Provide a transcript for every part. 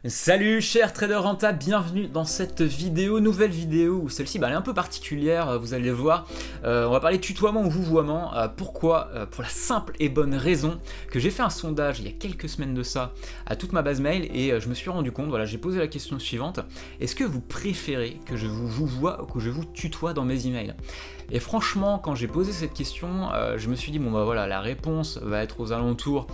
Salut chers traders rentables, bienvenue dans cette vidéo, nouvelle vidéo où celle-ci elle est un peu particulière, vous allez le voir. On va parler tutoiement ou vouvoiement. Pourquoi Pour la simple et bonne raison que j'ai fait un sondage il y a quelques semaines de ça à toute ma base mail et je me suis rendu compte, voilà, j'ai posé la question suivante: est-ce que vous préférez que je vous vouvoie ou que je vous tutoie dans mes emails? Et franchement, quand j'ai posé cette question, je me suis dit bon bah voilà, la réponse va être aux alentours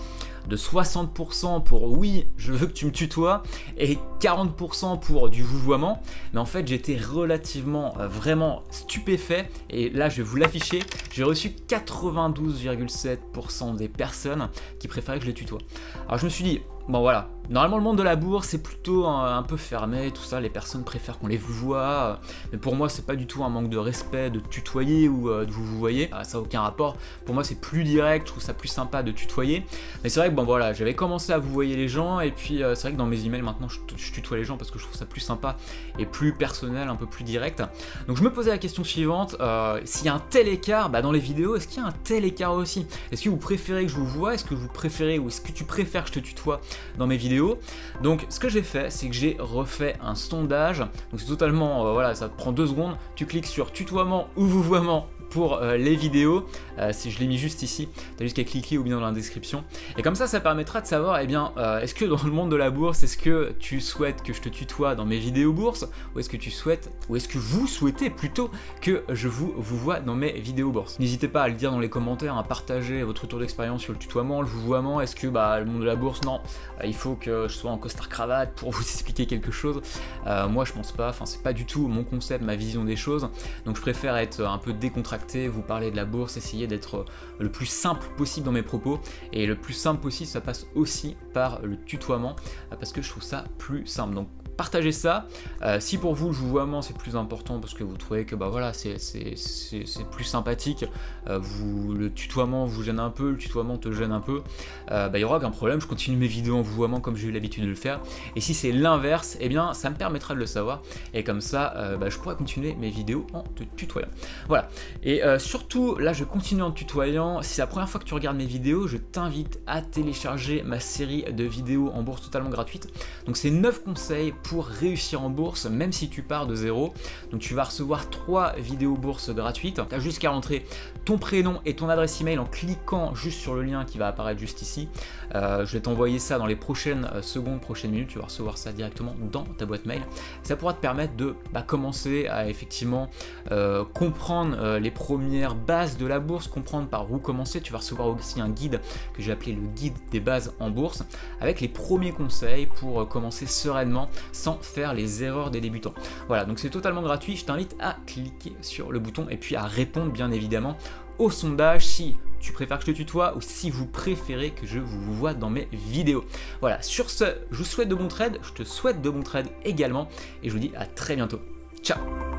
de 60% pour oui, je veux que tu me tutoies, et 40% pour du vouvoiement. Mais en fait, j'étais relativement, vraiment stupéfait, et là je vais vous l'afficher, j'ai reçu 92,7% des personnes qui préféraient que je les tutoie. Alors je me suis dit, bon voilà, normalement le monde de la bourse c'est plutôt un peu fermé, tout ça, les personnes préfèrent qu'on les vouvoie, mais pour moi c'est pas du tout un manque de respect de tutoyer ou de vous vouvoyer, ça n'a aucun rapport. Pour moi c'est plus direct, je trouve ça plus sympa de tutoyer, mais c'est vrai que bon voilà, j'avais commencé à vouvoyer les gens, et puis c'est vrai que dans mes emails maintenant je tutoie les gens parce que je trouve ça plus sympa et plus personnel, un peu plus direct. Donc je me posais la question suivante, s'il y a un tel écart, dans les vidéos, est-ce qu'il y a un tel écart aussi? Est-ce que vous préférez que je vous voie, est-ce que vous préférez, ou est-ce que tu préfères que je te tutoie dans mes vidéos? Donc ce que j'ai fait, c'est que j'ai refait un sondage, donc c'est totalement, voilà, ça te prend 2 secondes, tu cliques sur tutoiement ou vouvoiement pour les vidéos, si je l'ai mis juste ici, t'as juste qu'à cliquer ou bien dans la description, et comme ça permettra de savoir, est-ce que dans le monde de la bourse, est-ce que tu souhaites que je te tutoie dans mes vidéos bourse, ou est-ce que vous souhaitez plutôt que je vous voie dans mes vidéos bourse. N'hésitez pas à le dire dans les commentaires, à partager votre retour d'expérience sur le tutoiement, le vouvoiement. Est-ce que le monde de la bourse, non, il faut que je sois en costard cravate pour vous expliquer quelque chose? Moi je pense pas, c'est pas du tout mon concept, ma vision des choses, donc je préfère être un peu décontracté, vous parler de la bourse, essayer d'être le plus simple possible dans mes propos, et le plus simple possible ça passe aussi par le tutoiement, parce que je trouve ça plus simple. Donc partagez ça. Si pour vous le vouvoiement c'est plus important parce que vous trouvez que voilà, c'est plus sympathique, le tutoiement vous gêne un peu, le tutoiement te gêne un peu, il n'y aura aucun problème, je continue mes vidéos en vouvoiement comme j'ai eu l'habitude de le faire. Et si c'est l'inverse, ça me permettra de le savoir, et comme ça je pourrai continuer mes vidéos en te tutoyant. Voilà, et surtout là je continue en te tutoyant. Si c'est la première fois que tu regardes mes vidéos, je t'invite à télécharger ma série de vidéos en bourse totalement gratuite. Donc c'est 9 conseils pour réussir en bourse même si tu pars de zéro. Donc tu vas recevoir 3 vidéos bourse gratuites, tu as juste qu'à rentrer ton prénom et ton adresse email en cliquant juste sur le lien qui va apparaître juste ici. Je vais t'envoyer ça dans les prochaines secondes, prochaines minutes, tu vas recevoir ça directement dans ta boîte mail. Ça pourra te permettre de commencer à effectivement comprendre les premières bases de la bourse, comprendre par où commencer. Tu vas recevoir aussi un guide que j'ai appelé le guide des bases en bourse, avec les premiers conseils pour commencer sereinement sans faire les erreurs des débutants. Voilà, donc c'est totalement gratuit, je t'invite à cliquer sur le bouton et puis à répondre bien évidemment au sondage si tu préfères que je te tutoie ou si vous préférez que je vous voie dans mes vidéos. Voilà, sur ce, je vous souhaite de bons trades, je te souhaite de bons trades également, et je vous dis à très bientôt. Ciao!